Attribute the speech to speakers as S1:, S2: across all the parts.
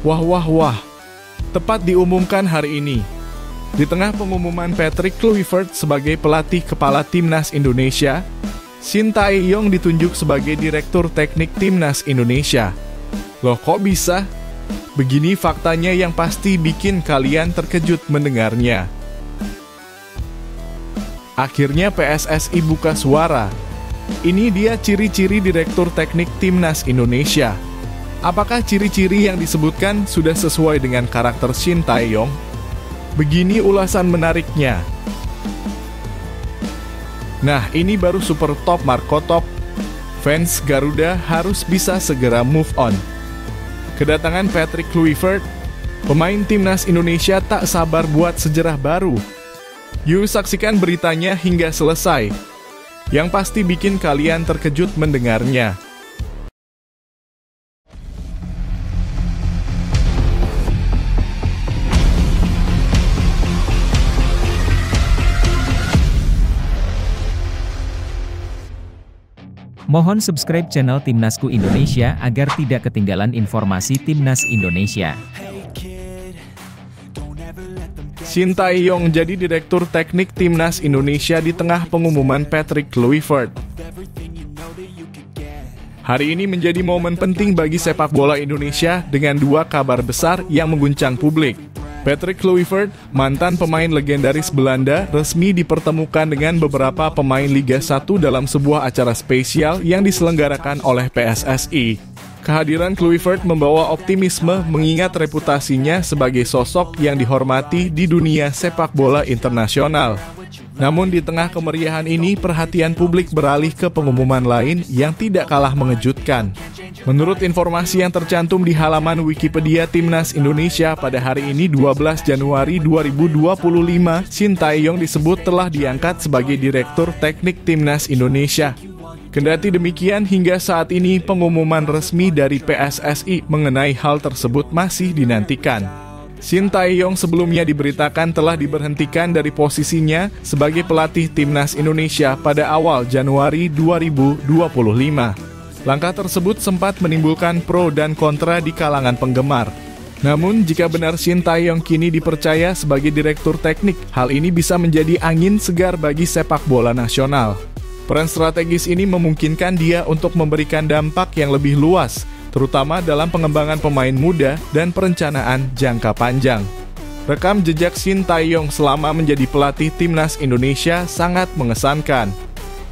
S1: Wah wah wah, tepat diumumkan hari ini. Di tengah pengumuman Patrick Kluivert sebagai pelatih kepala Timnas Indonesia, Shin Tae-yong ditunjuk sebagai Direktur Teknik Timnas Indonesia. Loh kok bisa? Begini faktanya yang pasti bikin kalian terkejut mendengarnya. Akhirnya PSSI buka suara. Ini dia ciri-ciri Direktur Teknik Timnas Indonesia. Apakah ciri-ciri yang disebutkan sudah sesuai dengan karakter Shin Tae-yong? Begini ulasan menariknya. Nah, ini baru super top Marco Top. Fans Garuda harus bisa segera move on. Kedatangan Patrick Kluivert, pemain Timnas Indonesia tak sabar buat sejarah baru. Yuk saksikan beritanya hingga selesai. Yang pasti bikin kalian terkejut mendengarnya.
S2: Mohon subscribe channel Timnasku Indonesia agar tidak ketinggalan informasi Timnas Indonesia.
S1: Shin Tae-yong jadi Direktur Teknik Timnas Indonesia di tengah pengumuman Patrick Kluivert. Hari ini menjadi momen penting bagi sepak bola Indonesia dengan dua kabar besar yang mengguncang publik. Patrick Kluivert, mantan pemain legendaris Belanda, resmi dipertemukan dengan beberapa pemain Liga 1 dalam sebuah acara spesial yang diselenggarakan oleh PSSI. Kehadiran Kluivert membawa optimisme mengingat reputasinya sebagai sosok yang dihormati di dunia sepak bola internasional. Namun di tengah kemeriahan ini, perhatian publik beralih ke pengumuman lain yang tidak kalah mengejutkan. Menurut informasi yang tercantum di halaman Wikipedia Timnas Indonesia pada hari ini 12 Januari 2025, Shin Tae-yong disebut telah diangkat sebagai Direktur Teknik Timnas Indonesia. Kendati demikian, hingga saat ini pengumuman resmi dari PSSI mengenai hal tersebut masih dinantikan. Shin Tae-yong sebelumnya diberitakan telah diberhentikan dari posisinya sebagai pelatih Timnas Indonesia pada awal Januari 2025. Langkah tersebut sempat menimbulkan pro dan kontra di kalangan penggemar. Namun, jika benar Shin Tae-yong kini dipercaya sebagai Direktur Teknik, hal ini bisa menjadi angin segar bagi sepak bola nasional. Peran strategis ini memungkinkan dia untuk memberikan dampak yang lebih luas, terutama dalam pengembangan pemain muda dan perencanaan jangka panjang. Rekam jejak Shin Tae-yong selama menjadi pelatih Timnas Indonesia sangat mengesankan.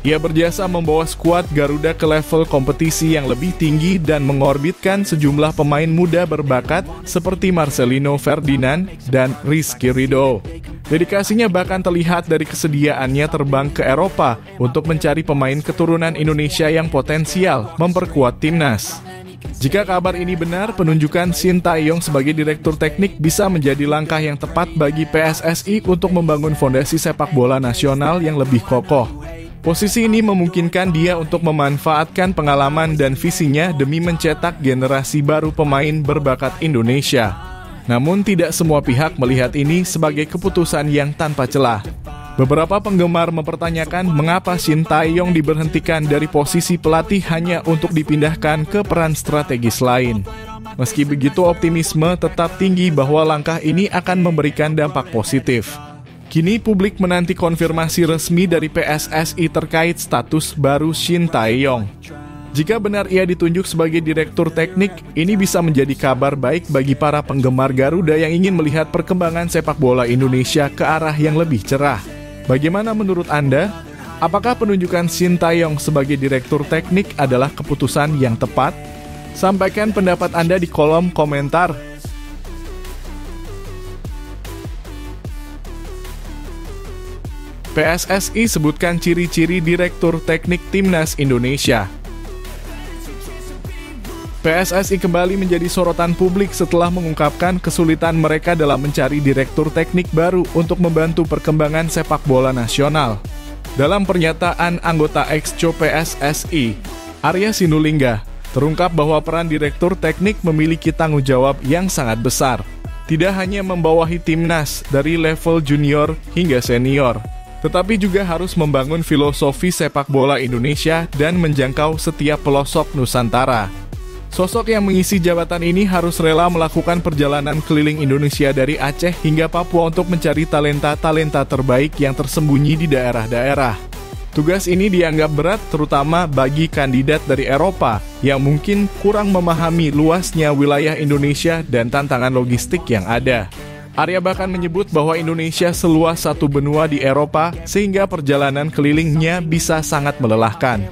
S1: Ia berjasa membawa skuad Garuda ke level kompetisi yang lebih tinggi dan mengorbitkan sejumlah pemain muda berbakat seperti Marcelino Ferdinand dan Rizky Ridho. Dedikasinya bahkan terlihat dari kesediaannya terbang ke Eropa untuk mencari pemain keturunan Indonesia yang potensial memperkuat timnas. Jika kabar ini benar, penunjukan Shin Tae-yong sebagai Direktur Teknik bisa menjadi langkah yang tepat bagi PSSI untuk membangun fondasi sepak bola nasional yang lebih kokoh. Posisi ini memungkinkan dia untuk memanfaatkan pengalaman dan visinya demi mencetak generasi baru pemain berbakat Indonesia. Namun tidak semua pihak melihat ini sebagai keputusan yang tanpa celah. Beberapa penggemar mempertanyakan mengapa Shin Tae-yong diberhentikan dari posisi pelatih hanya untuk dipindahkan ke peran strategis lain. Meski begitu, optimisme tetap tinggi bahwa langkah ini akan memberikan dampak positif. Kini publik menanti konfirmasi resmi dari PSSI terkait status baru Shin Tae-yong. Jika benar ia ditunjuk sebagai Direktur Teknik, ini bisa menjadi kabar baik bagi para penggemar Garuda yang ingin melihat perkembangan sepak bola Indonesia ke arah yang lebih cerah. Bagaimana menurut Anda? Apakah penunjukan Shin Tae-yong sebagai Direktur Teknik adalah keputusan yang tepat? Sampaikan pendapat Anda di kolom komentar. PSSI sebutkan ciri-ciri Direktur Teknik Timnas Indonesia. PSSI kembali menjadi sorotan publik setelah mengungkapkan kesulitan mereka dalam mencari Direktur Teknik baru untuk membantu perkembangan sepak bola nasional. Dalam pernyataan anggota Exco PSSI, Arya Sinulinga, terungkap bahwa peran Direktur Teknik memiliki tanggung jawab yang sangat besar. Tidak hanya membawahi timnas dari level junior hingga senior, tetapi juga harus membangun filosofi sepak bola Indonesia dan menjangkau setiap pelosok Nusantara. Sosok yang mengisi jabatan ini harus rela melakukan perjalanan keliling Indonesia dari Aceh hingga Papua untuk mencari talenta-talenta terbaik yang tersembunyi di daerah-daerah. Tugas ini dianggap berat terutama bagi kandidat dari Eropa yang mungkin kurang memahami luasnya wilayah Indonesia dan tantangan logistik yang ada. Arya bahkan menyebut bahwa Indonesia seluas satu benua di Eropa sehingga perjalanan kelilingnya bisa sangat melelahkan.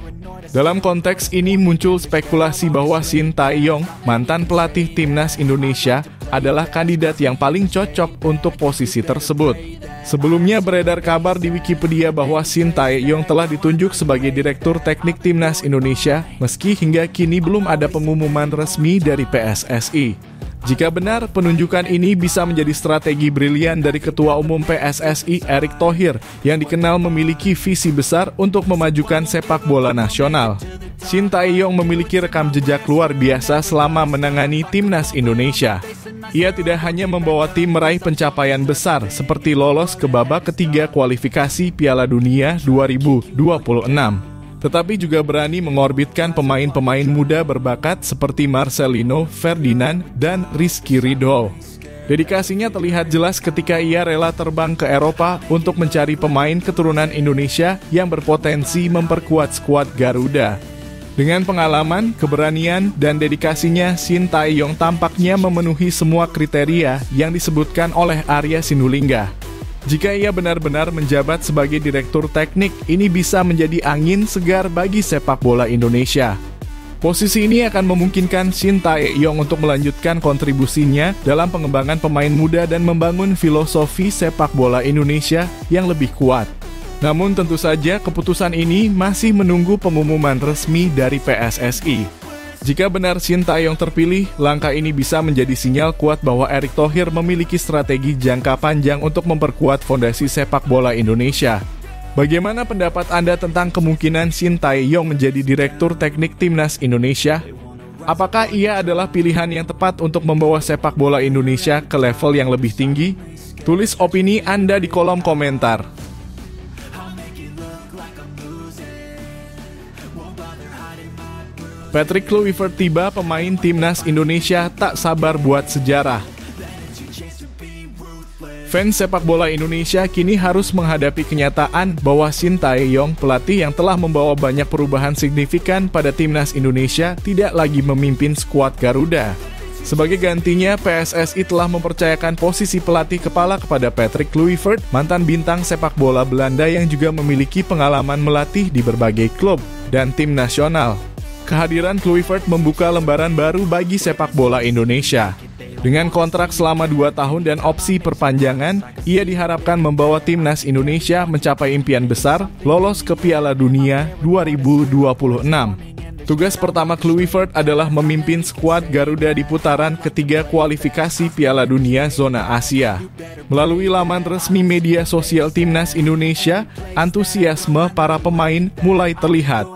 S1: Dalam konteks ini muncul spekulasi bahwa Shin Tae-yong, mantan pelatih timnas Indonesia, adalah kandidat yang paling cocok untuk posisi tersebut. Sebelumnya beredar kabar di Wikipedia bahwa Shin Tae-yong telah ditunjuk sebagai Direktur Teknik Timnas Indonesia, meski hingga kini belum ada pengumuman resmi dari PSSI. Jika benar, penunjukan ini bisa menjadi strategi brilian dari Ketua Umum PSSI Erick Thohir yang dikenal memiliki visi besar untuk memajukan sepak bola nasional. Shin Tae-yong memiliki rekam jejak luar biasa selama menangani timnas Indonesia. Ia tidak hanya membawa tim meraih pencapaian besar seperti lolos ke babak ketiga kualifikasi Piala Dunia 2026. Tetapi juga berani mengorbitkan pemain-pemain muda berbakat seperti Marcelino, Ferdinand, dan Rizky Ridho. Dedikasinya terlihat jelas ketika ia rela terbang ke Eropa untuk mencari pemain keturunan Indonesia yang berpotensi memperkuat skuad Garuda. Dengan pengalaman, keberanian, dan dedikasinya, Shin Tae-yong tampaknya memenuhi semua kriteria yang disebutkan oleh Arya Sinulinga. Jika ia benar-benar menjabat sebagai direktur teknik, ini bisa menjadi angin segar bagi sepak bola Indonesia. Posisi ini akan memungkinkan Shin Tae-yong untuk melanjutkan kontribusinya dalam pengembangan pemain muda dan membangun filosofi sepak bola Indonesia yang lebih kuat. Namun tentu saja keputusan ini masih menunggu pengumuman resmi dari PSSI. Jika benar Shin Tae-yong terpilih, langkah ini bisa menjadi sinyal kuat bahwa Erick Thohir memiliki strategi jangka panjang untuk memperkuat fondasi sepak bola Indonesia. Bagaimana pendapat Anda tentang kemungkinan Shin Tae-yong menjadi Direktur Teknik Timnas Indonesia? Apakah ia adalah pilihan yang tepat untuk membawa sepak bola Indonesia ke level yang lebih tinggi? Tulis opini Anda di kolom komentar. Patrick Kluivert tiba, pemain timnas Indonesia tak sabar buat sejarah. Fans sepak bola Indonesia kini harus menghadapi kenyataan bahwa Shin Tae-yong, pelatih yang telah membawa banyak perubahan signifikan pada timnas Indonesia, tidak lagi memimpin skuad Garuda. Sebagai gantinya, PSSI telah mempercayakan posisi pelatih kepala kepada Patrick Kluivert, mantan bintang sepak bola Belanda yang juga memiliki pengalaman melatih di berbagai klub dan tim nasional. Kehadiran Kluivert membuka lembaran baru bagi sepak bola Indonesia. Dengan kontrak selama 2 tahun dan opsi perpanjangan, ia diharapkan membawa timnas Indonesia mencapai impian besar, lolos ke Piala Dunia 2026. Tugas pertama Kluivert adalah memimpin skuad Garuda di putaran ketiga kualifikasi Piala Dunia Zona Asia. Melalui laman resmi media sosial timnas Indonesia, antusiasme para pemain mulai terlihat.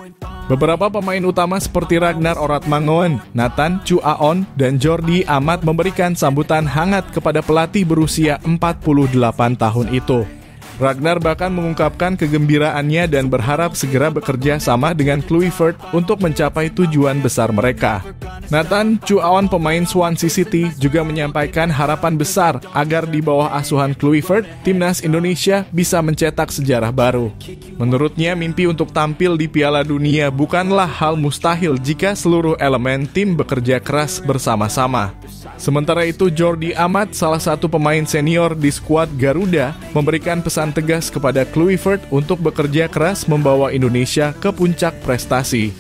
S1: Beberapa pemain utama seperti Ragnar Oratmangoen, Nathan Chu Aon, dan Jordi Amat memberikan sambutan hangat kepada pelatih berusia 48 tahun itu. Ragnar bahkan mengungkapkan kegembiraannya dan berharap segera bekerja sama dengan Kluivert untuk mencapai tujuan besar mereka. Nathan Chu Aon, pemain Swansea City, juga menyampaikan harapan besar agar di bawah asuhan Kluivert, timnas Indonesia bisa mencetak sejarah baru. Menurutnya, mimpi untuk tampil di Piala Dunia bukanlah hal mustahil jika seluruh elemen tim bekerja keras bersama-sama. Sementara itu, Jordi Amat, salah satu pemain senior di skuad Garuda, memberikan pesan tegas kepada Kluivert untuk bekerja keras membawa Indonesia ke puncak prestasi.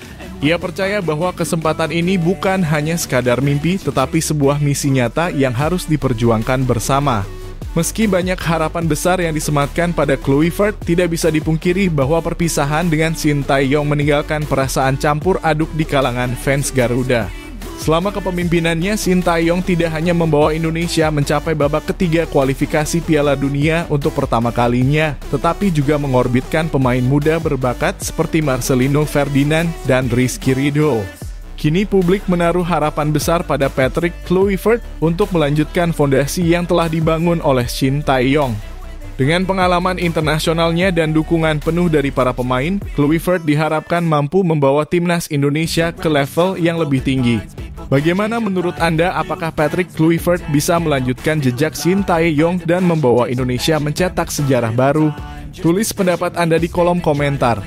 S1: Ia percaya bahwa kesempatan ini bukan hanya sekadar mimpi, tetapi sebuah misi nyata yang harus diperjuangkan bersama. Meski banyak harapan besar yang disematkan pada Kluivert, tidak bisa dipungkiri bahwa perpisahan dengan Shin Tae-yong meninggalkan perasaan campur aduk di kalangan fans Garuda. Selama kepemimpinannya, Shin Tae-yong tidak hanya membawa Indonesia mencapai babak ketiga kualifikasi Piala Dunia untuk pertama kalinya, tetapi juga mengorbitkan pemain muda berbakat seperti Marcelino, Ferdinand, dan Rizky Ridho. Kini publik menaruh harapan besar pada Patrick Kluivert untuk melanjutkan fondasi yang telah dibangun oleh Shin Tae-yong. Dengan pengalaman internasionalnya dan dukungan penuh dari para pemain, Kluivert diharapkan mampu membawa timnas Indonesia ke level yang lebih tinggi. Bagaimana menurut Anda, apakah Patrick Kluivert bisa melanjutkan jejak Shin Tae-yong dan membawa Indonesia mencetak sejarah baru? Tulis pendapat Anda di kolom komentar.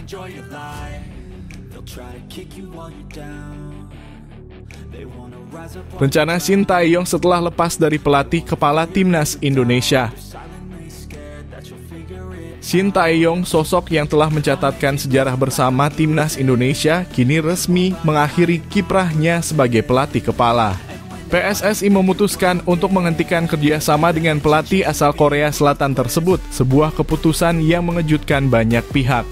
S1: Rencana Shin Tae-yong setelah lepas dari pelatih kepala Timnas Indonesia. Shin Tae-yong, sosok yang telah mencatatkan sejarah bersama Timnas Indonesia, kini resmi mengakhiri kiprahnya sebagai pelatih kepala. PSSI memutuskan untuk menghentikan kerjasama dengan pelatih asal Korea Selatan tersebut, sebuah keputusan yang mengejutkan banyak pihak.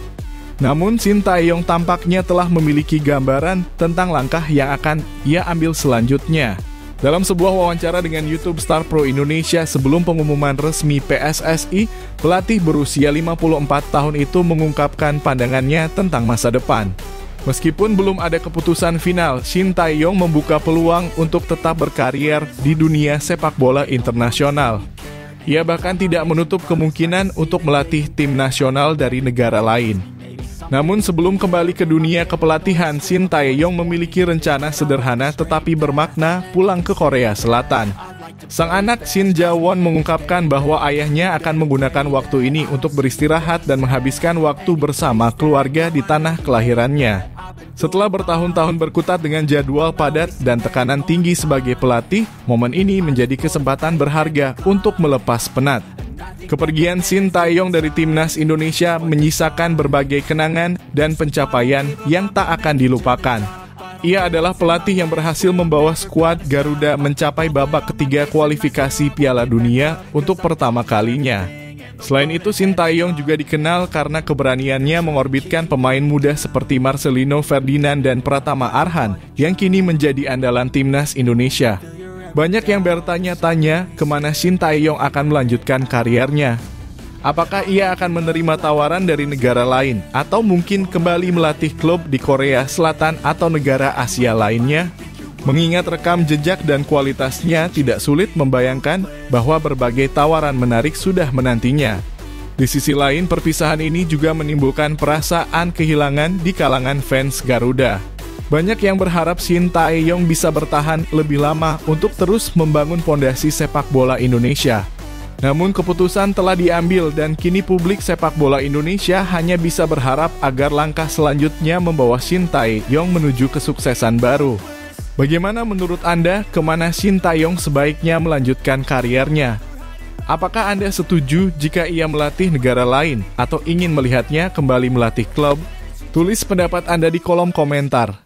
S1: Namun Shin Tae-yong tampaknya telah memiliki gambaran tentang langkah yang akan ia ambil selanjutnya. Dalam sebuah wawancara dengan YouTube Star Pro Indonesia sebelum pengumuman resmi PSSI, pelatih berusia 54 tahun itu mengungkapkan pandangannya tentang masa depan. Meskipun belum ada keputusan final, Shin Tae-yong membuka peluang untuk tetap berkarier di dunia sepak bola internasional. Ia bahkan tidak menutup kemungkinan untuk melatih tim nasional dari negara lain. Namun sebelum kembali ke dunia kepelatihan, Shin Tae-yong memiliki rencana sederhana tetapi bermakna pulang ke Korea Selatan. Sang anak Shin Ja-won mengungkapkan bahwa ayahnya akan menggunakan waktu ini untuk beristirahat dan menghabiskan waktu bersama keluarga di tanah kelahirannya. Setelah bertahun-tahun berkutat dengan jadwal padat dan tekanan tinggi sebagai pelatih, momen ini menjadi kesempatan berharga untuk melepas penat. Kepergian Shin Tae-yong dari Timnas Indonesia menyisakan berbagai kenangan dan pencapaian yang tak akan dilupakan. Ia adalah pelatih yang berhasil membawa skuad Garuda mencapai babak ketiga kualifikasi Piala Dunia untuk pertama kalinya. Selain itu, Shin Tae-yong juga dikenal karena keberaniannya mengorbitkan pemain muda seperti Marcelino Ferdinand dan Pratama Arhan yang kini menjadi andalan Timnas Indonesia. Banyak yang bertanya-tanya kemana Shin Tae-yong akan melanjutkan kariernya. Apakah ia akan menerima tawaran dari negara lain atau mungkin kembali melatih klub di Korea Selatan atau negara Asia lainnya? Mengingat rekam jejak dan kualitasnya, tidak sulit membayangkan bahwa berbagai tawaran menarik sudah menantinya. Di sisi lain, perpisahan ini juga menimbulkan perasaan kehilangan di kalangan fans Garuda. Banyak yang berharap Shin Tae-yong bisa bertahan lebih lama untuk terus membangun fondasi sepak bola Indonesia. Namun keputusan telah diambil dan kini publik sepak bola Indonesia hanya bisa berharap agar langkah selanjutnya membawa Shin Tae-yong menuju kesuksesan baru. Bagaimana menurut Anda, kemana Shin Tae-yong sebaiknya melanjutkan kariernya? Apakah Anda setuju jika ia melatih negara lain atau ingin melihatnya kembali melatih klub? Tulis pendapat Anda di kolom komentar.